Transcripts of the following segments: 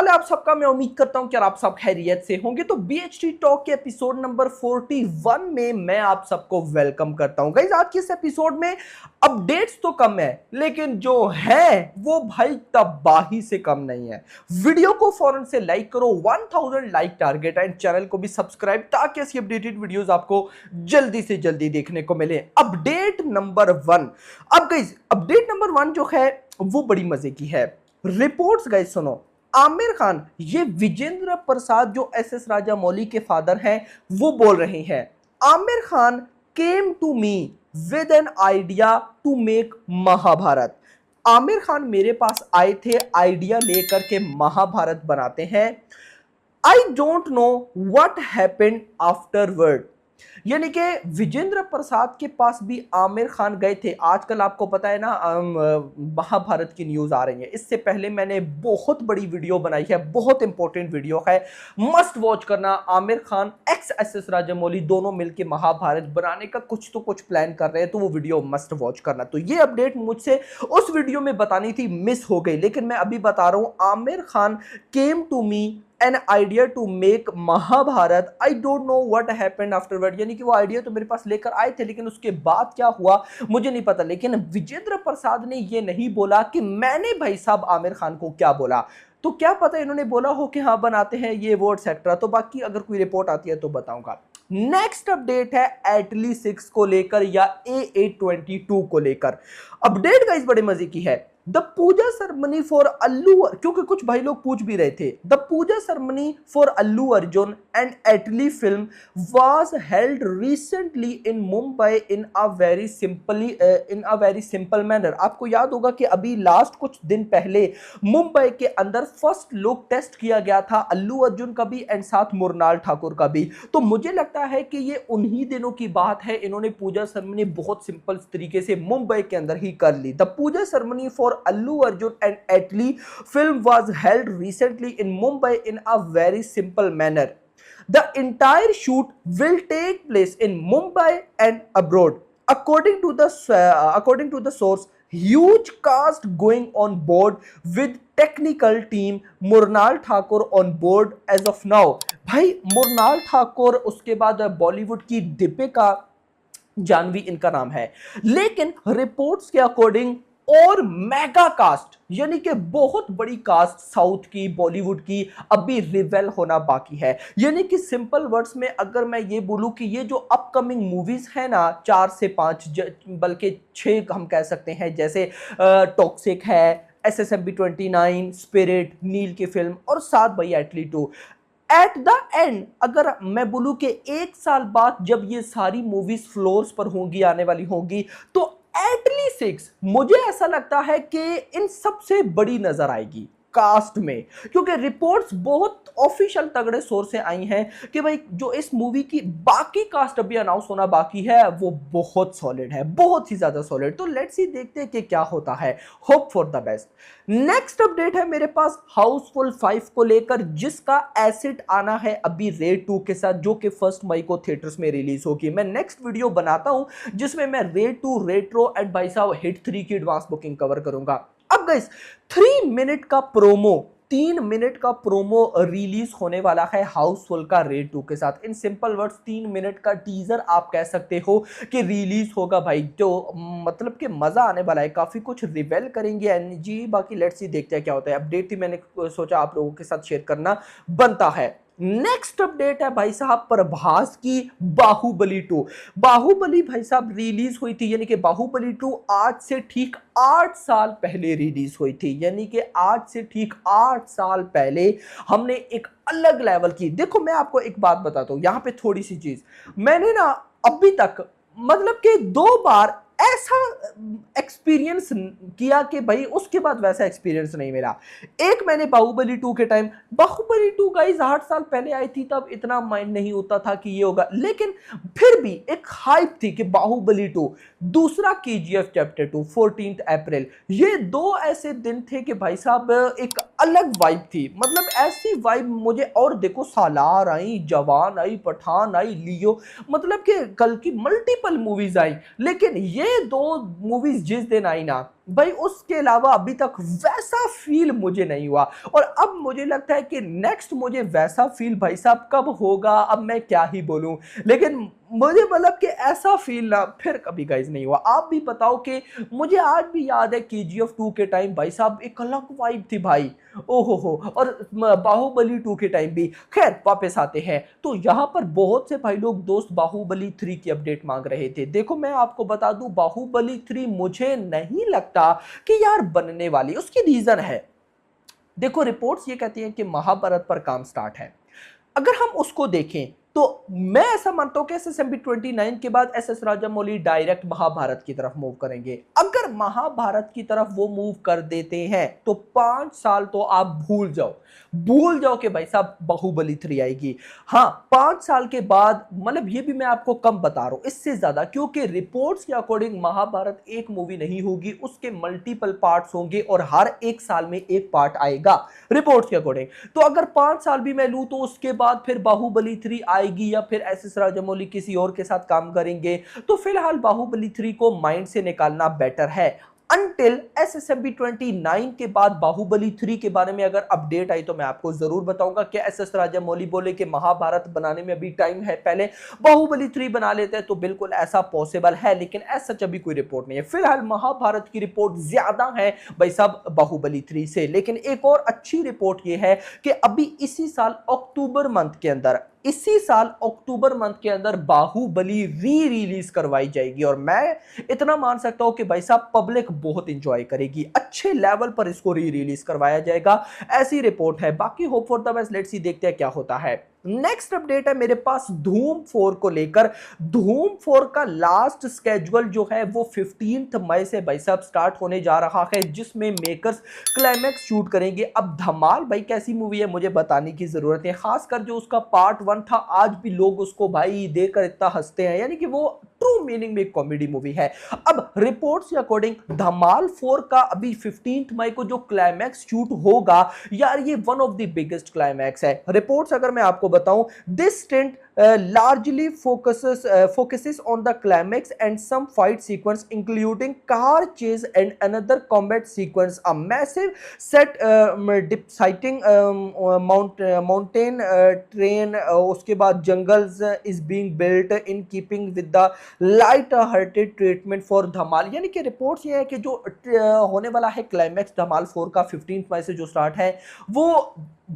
है आप सबका? मैं उम्मीद करता हूं कि आप सब खैरियत से होंगे। तो बीएचटी टॉक के एपिसोड नंबर 41 में मैं आप सबको वेलकम करता हूं। गाइस, आज के इस एपिसोड में अपडेट्स तो कम है, लेकिन जो है वो भाई तबाही से कम नहीं है। वीडियो को फौरन से लाइक करो, 1000 लाइक टारगेट है, एंड चैनल को भी सब्सक्राइब ताकि ऐसी अपडेटेड वीडियोस आपको जल्दी से जल्दी देखने को मिले। Update number 1। अब गाइस, अपडेट नंबर 1 जो है वो बड़ी मजे की है। रिपोर्ट्स गाइस सुनो, आमिर खान, ये विजेंद्र प्रसाद जो एस राजामौली के फादर हैं, वो बोल रहे हैं Aamir Khan came to me with an idea to make Mahabharat. Aamir Khan मेरे पास आए थे आइडिया लेकर के महाभारत बनाते हैं। आई don't know what happened afterward. यानी कि विजेंद्र प्रसाद के पास भी आमिर खान गए थे। आजकल आपको पता है ना, महाभारत की न्यूज आ रही है। इससे पहले मैंने बहुत बड़ी वीडियो बनाई है, बहुत इंपॉर्टेंट वीडियो है, मस्ट वॉच करना। आमिर खान एक्स एस राजामौली दोनों मिलकर महाभारत बनाने का कुछ तो कुछ प्लान कर रहे हैं, तो वो वीडियो मस्ट वॉच करना। तो ये अपडेट मुझसे उस वीडियो में बतानी थी, मिस हो गई, लेकिन मैं अभी बता रहा हूं Aamir Khan came to me an idea to make Mahabharat. I don't know what happened afterward. यानी कि वो आइडिया तो मेरे पास लेकर आए थे, लेकिन उसके बाद क्या हुआ मुझे नहीं पता। लेकिन विजेंद्र प्रसाद ने ये नहीं बोला कि मैंने भाई साहब आमिर खान को क्या बोला। तो क्या पता इन्होंने बोला हो कि हाँ बनाते हैं ये वो एक्सेट्रा। तो बाकी अगर कोई रिपोर्ट आती है तो बताऊंगा। नेक्स्ट अपडेट है एटली 6 को लेकर या A822 को लेकर। अपडेट गाइस बड़े मजे की है। The puja ceremony for Allu, क्योंकि कुछ भाई लोग पूछ भी रहे थे, the puja ceremony for Allu Arjun and Atlee film was held recently in Mumbai in a very simple manner. आपको याद होगा कि अभी लास्ट कुछ दिन पहले मुंबई के अंदर फर्स्ट लुक टेस्ट किया गया था अल्लू अर्जुन का भी एंड साथ मुरनाल ठाकुर का भी। तो मुझे लगता है कि ये उन्हीं दिनों की बात है। इन्होंने पूजा सेरेमनी बहुत सिंपल तरीके से मुंबई के अंदर ही कर ली। The puja ceremony for Allu Arjun and Atli film was held recently in Mumbai in a very simple manner. The entire shoot will take place in Mumbai and abroad. According to the source, huge cast going on board with technical team. Mrunal Thakur on board as of now. भाई मुरनाल ठाकुर, उसके बाद बॉलीवुड की दीपिका जानवी इनका नाम है, लेकिन reports के according और मेगा कास्ट यानी कि बहुत बड़ी कास्ट साउथ की, बॉलीवुड की अभी रिवेल होना बाकी है। यानी कि सिंपल वर्ड्स में अगर मैं ये बोलूं कि ये जो अपकमिंग मूवीज है ना, 4 से 5 बल्कि 6 हम कह सकते हैं, जैसे टॉक्सिक है, SSMB 29, स्पिरिट, नील की फिल्म और साथ भाई एटली 2। एट द एंड अगर मैं बोलूं कि 1 साल बाद जब ये सारी मूवीज फ्लोर्स पर होंगी, आने वाली होंगी, तो एटली 6 मुझे ऐसा लगता है कि इन सबसे बड़ी नजर आएगी कास्ट में, क्योंकि रिपोर्ट्स बहुत ऑफिशियल तगड़े सोर्स से आई हैं कि भाई जो इस मूवी की बाकी कास्ट अभी अनाउंस होना बाकी है वो बहुत सॉलिड है, बहुत ही ज्यादा सॉलिड। तो लेट्स सी, देखते हैं कि क्या होता है। Hope for the best. Next update है मेरे पास हाउसफुल 5 को लेकर, जिसका एसिड आना है अभी रेड 2 के साथ, जो कि 1 मई को थिएटर्स में रिलीज होगी। मैं नेक्स्ट वीडियो बनाता हूं जिसमें मैं रेड 2, रेट्रो एंड भाई साहब हिट 3 की एडवांस बुकिंग कवर करूंगा। अब गाइस 3 मिनट का प्रोमो, 3 मिनट का प्रोमो रिलीज होने वाला है हाउसफुल का रेड 2 के साथ। इन सिंपल वर्ड्स 3 मिनट का टीजर आप कह सकते हो कि रिलीज होगा भाई। तो मतलब कि मजा आने वाला है, काफी कुछ रिवेल करेंगे एनजी। बाकी लेट्स सी, देखते हैं क्या होता है। अपडेट थी, मैंने सोचा आप लोगों के साथ शेयर करना बनता है। नेक्स्ट अपडेट है भाई साहब प्रभास की बाहुबली 2। बाहुबली भाई साहब रिलीज हुई थी, यानी कि बाहुबली 2 आज से ठीक 8 साल पहले रिलीज हुई थी। यानी कि आज से ठीक 8 साल पहले हमने एक अलग लेवल की, देखो मैं आपको एक बात बताता हूं यहां पे थोड़ी सी चीज, मैंने ना अभी तक मतलब कि 2 बार ऐसा एक्सपीरियंस किया कि भाई उसके बाद वैसा एक्सपीरियंस नहीं मिला। एक मैंने बाहुबली 2 के टाइम, बाहुबली 2 गाइस 8 साल पहले आई थी, तब इतना माइंड नहीं होता था कि ये होगा, लेकिन फिर भी एक हाइप थी कि बाहुबली 2। दूसरा KGF चैप्टर 2 14 अप्रैल, ये 2 ऐसे दिन थे कि भाई साहब एक अलग वाइब थी। मतलब ऐसी वाइब मुझे, और देखो सालार आई, जवान आई, पठान आई, लियो, मतलब कि कल की मल्टीपल मूवीज आई, लेकिन ये 2 मूवीज जिस दिन आई ना, भाई उसके अलावा अभी तक वैसा फील मुझे नहीं हुआ। और अब मुझे लगता है कि नेक्स्ट मुझे वैसा फील भाई साहब कब होगा, अब मैं क्या ही बोलूं। लेकिन मुझे मतलब कि ऐसा फील ना फिर कभी गाइज नहीं हुआ। आप भी बताओ कि मुझे आज भी याद है KGF 2 के टाइम भाई साहब एक अलग वाइब थी भाई। ओहो हो। और बाहुबली 2 के टाइम भी। खैर वापस आते हैं, तो यहाँ पर बहुत से भाई लोग दोस्त बाहुबली 3 की अपडेट मांग रहे थे। देखो मैं आपको बता दूं, बाहुबली 3 मुझे नहीं लगता कि यार बनने वाली। उसकी रीजन है, देखो रिपोर्ट्स ये कहती हैं कि महाभारत पर काम स्टार्ट है। अगर हम उसको देखें तो मैं ऐसा मानता हूं कि SSMB 29 के बाद SS राजामौली डायरेक्ट महाभारत की तरफ मूव करेंगे। अगर महाभारत की तरफ वो मूव कर देते हैं तो 5 साल तो आप भूल जाओ, भूल जाओ कि भाई साहब बाहुबली 3 आएगी। हाँ 5 साल के बाद, मतलब ये भी मैं आपको कम बता रहा हूं, इससे ज्यादा, क्योंकि रिपोर्ट्स के अकॉर्डिंग महाभारत एक मूवी नहीं होगी, उसके मल्टीपल पार्ट्स होंगे और हर एक साल में एक पार्ट आएगा रिपोर्ट्स के अकॉर्डिंग। तो अगर 5 साल भी मैं लूं तो उसके बाद फिर बाहुबली 3 आएगी या फिर SS राजामौली किसी और के साथ काम करेंगे। तो फिलहाल बाहुबली 3 को माइंड से निकालना बेटर है। अनटिल SSMB 29 के बाद बाहुबली 3 के बारे में अगर अपडेट आई तो मैं आपको जरूर बताऊंगा कि SS राजामौली बोले कि महाभारत बनाने में अभी टाइम है, पहले बाहुबली 3 बना लेते हैं, तो बिल्कुल ऐसा पॉसिबल है। लेकिन ऐसा अभी कोई रिपोर्ट नहीं है। फिलहाल महाभारत की रिपोर्ट ज्यादा है भाई साहब बाहुबली 3 से। लेकिन एक और अच्छी रिपोर्ट यह है कि अभी इसी साल अक्टूबर मंथ के अंदर, इसी साल अक्टूबर मंथ के अंदर बाहुबली री रिलीज करवाई जाएगी। और मैं इतना मान सकता हूं कि भाई साहब पब्लिक बहुत इंजॉय करेगी, अच्छे लेवल पर इसको री रिलीज करवाया जाएगा, ऐसी रिपोर्ट है। बाकी hope for the best, let's see देखते हैं क्या होता है। नेक्स्ट अपडेट है मेरे पास धूम 4 को लेकर। धूम 4 का लास्ट स्केड्यूल जो है वो 15 मई से भाई साहब स्टार्ट होने जा रहा है, जिसमें मेकर्स क्लाइमैक्स शूट करेंगे। अब धमाल भाई कैसी मूवी है मुझे बताने की जरूरत है, खासकर जो उसका पार्ट 1 था, आज भी लोग उसको भाई देखकर इतना हंसते हैं, यानी कि वो ट्रू मीनिंग में कॉमेडी मूवी है। अब रिपोर्ट्स के अकॉर्डिंग धमाल 4 का अभी 15 मई को जो क्लाइमैक्स शूट होगा, यार ये one of the biggest climax है। रिपोर्ट्स अगर मैं आपको बताऊं, this stunt largely focuses on the climax and some fight sequence including car chase and another combat sequence. A massive set sighting mountain train, उसके बाद jungles is being built in keeping with the light hearted treatment for धमाल। यानी कि reports ये है कि जो होने वाला है क्लाइमैक्स धमाल 4 का 15 मई से जो स्टार्ट है वो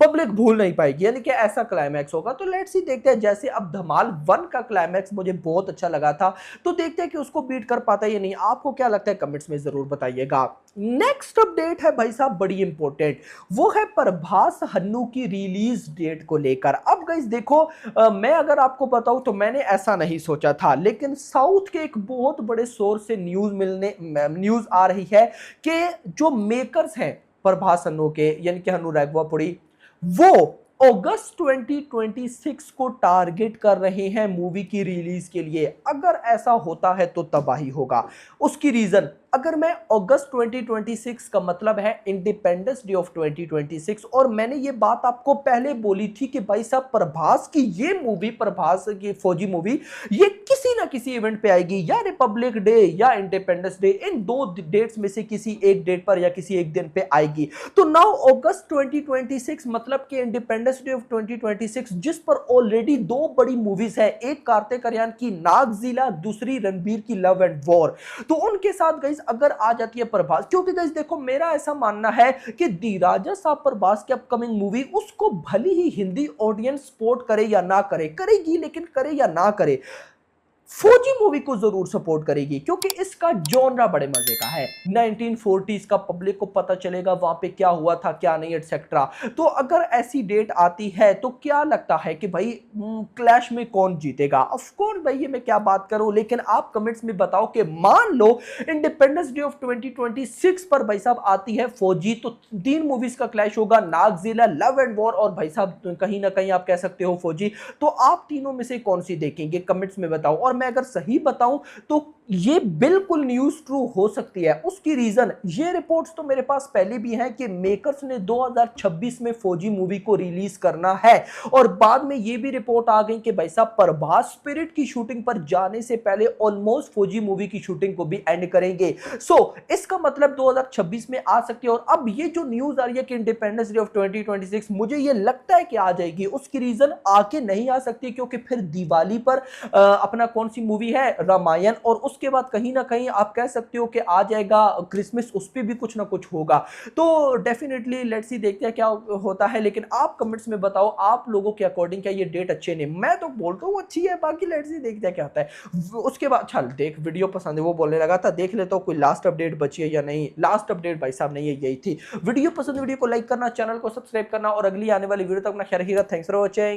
पब्लिक भूल नहीं पाएगी, यानी कि ऐसा क्लाइमैक्स होगा। तो लेट्स सी देखते हैं, जैसे अब धमाल 1 का क्लाइमैक्स मुझे बहुत अच्छा लगा था, तो देखते हैं कि उसको बीट कर पाता है या नहीं। आपको क्या लगता है कमेंट्स में जरूर बताइएगा। नेक्स्ट अपडेट है भाई साहब बड़ी इंपॉर्टेंट, वो है प्रभास हन्नू की रिलीज डेट को लेकर। अब गाइस देखो, मैं अगर आपको बताऊं तो मैंने ऐसा नहीं सोचा था, लेकिन साउथ के एक बहुत बड़े सोर्स से न्यूज आ रही है कि जो मेकर्स हैं प्रभास हन्नू के, यानी कि हन्नू राघवापुड़ी, वो अगस्त 2026 को टारगेट कर रहे हैं मूवी की रिलीज के लिए। अगर ऐसा होता है तो तबाही होगा। उसकी रीजन, अगर मैं अगस्त 2026 का मतलब है इंडिपेंडेंस डे ऑफ 2026, और मैंने ये बात आपको पहले बोली थी कि भाई साहब प्रभास की ये मूवी, प्रभास की फौजी मूवी, ये किसी ना किसी इवेंट पे आएगी, या रिपब्लिक डे या इंडिपेंडेंस डे, इन दो डेट्स में से किसी एक डेट पर या किसी एक दिन पे आएगी। तो नाउ अगस्त 2026 मतलब कि इंडिपेंडेंस डे ऑफ 2026, जिस पर ऑलरेडी दो बड़ी मूवीज है, एक कार्तिक आर्यन की नागजिला, दूसरी रणबीर की लव एंड वॉर। तो उनके साथ गाइस अगर आ जाती है प्रभास, क्योंकि गाइस देखो मेरा ऐसा मानना है कि दी राजा साहब प्रभास की अपकमिंग मूवी, उसको भली ही हिंदी ऑडियंस सपोर्ट करे या ना करे, करेगी, लेकिन करे या ना करे, फौजी मूवी को जरूर सपोर्ट करेगी, क्योंकि इसका जॉनरा बड़े मजे का है। 1940s का पब्लिक को पता चलेगा वहां पे क्या हुआ था क्या नहीं एटसेट्रा। तो अगर ऐसी डेट आती है तो क्या लगता है कि भाई क्लैश में कौन जीतेगा? ऑफ कोर्स भाई ये मैं क्या बात करूं, लेकिन आप कमेंट्स में बताओ कि मान लो इंडिपेंडेंस डे ऑफ 2026 पर भाई साहब आती है फौजी, तो 3 मूवीज का क्लैश होगा, नागजिला, लव एंड वॉर और भाई साहब कहीं ना कहीं आप कह सकते हो फौजी। तो आप तीनों में से कौन सी देखेंगे? कमेंट्स में बताओ। और मैं अगर सही बताऊं तो ये बिल्कुल न्यूज ट्रू हो सकती है। उसकी रीजन, ये रिपोर्ट्स तो मेरे पास पहले भी हैं कि मेकर्स ने 2026 में फौजी मूवी को रिलीज करना है, और बाद में ये भी रिपोर्ट आ गई कि भाई साहब प्रभास स्पिरिट की शूटिंग पर जाने से पहले ऑलमोस्ट फौजी मूवी की शूटिंग को भी एंड करेंगे। सो इसका मतलब 2026 में आ सकती है। और अब ये जो न्यूज आ रही है कि इंडिपेंडेंस डे ऑफ 2026, मुझे ये लगता है कि आ जाएगी। उसकी रीजन आके नहीं आ सकती क्योंकि फिर दिवाली पर अपना कौन सी मूवी है, रामायण, और उसके बाद कहीं ना कहीं आप कह सकते हो कि आ जाएगा क्रिसमस, उस पर भी कुछ ना कुछ होगा। तो डेफिनेटली लेट्स सी, देखते हैं क्या होता है। लेकिन आप कमेंट्स में बताओ आप लोगों के अकॉर्डिंग क्या ये डेट अच्छे नहीं। मैं तो बोलता हूँ अच्छी है, बाकी लेट्स सी देखते हैं क्या होता है। उसके बाद चल देख, वीडियो पसंद है वो बोलने लगा था, देख लेता हूँ कोई लास्ट अपडेट बची है या नहीं। लास्ट अपडेट भाई साहब नहीं है, यही थी। वीडियो पसंद, वीडियो को लाइक करना, चैनल को सब्सक्राइब करना, और अगली आने वाली वीडियो तक अपना ख्याल रखिएगा। Thanks for watching.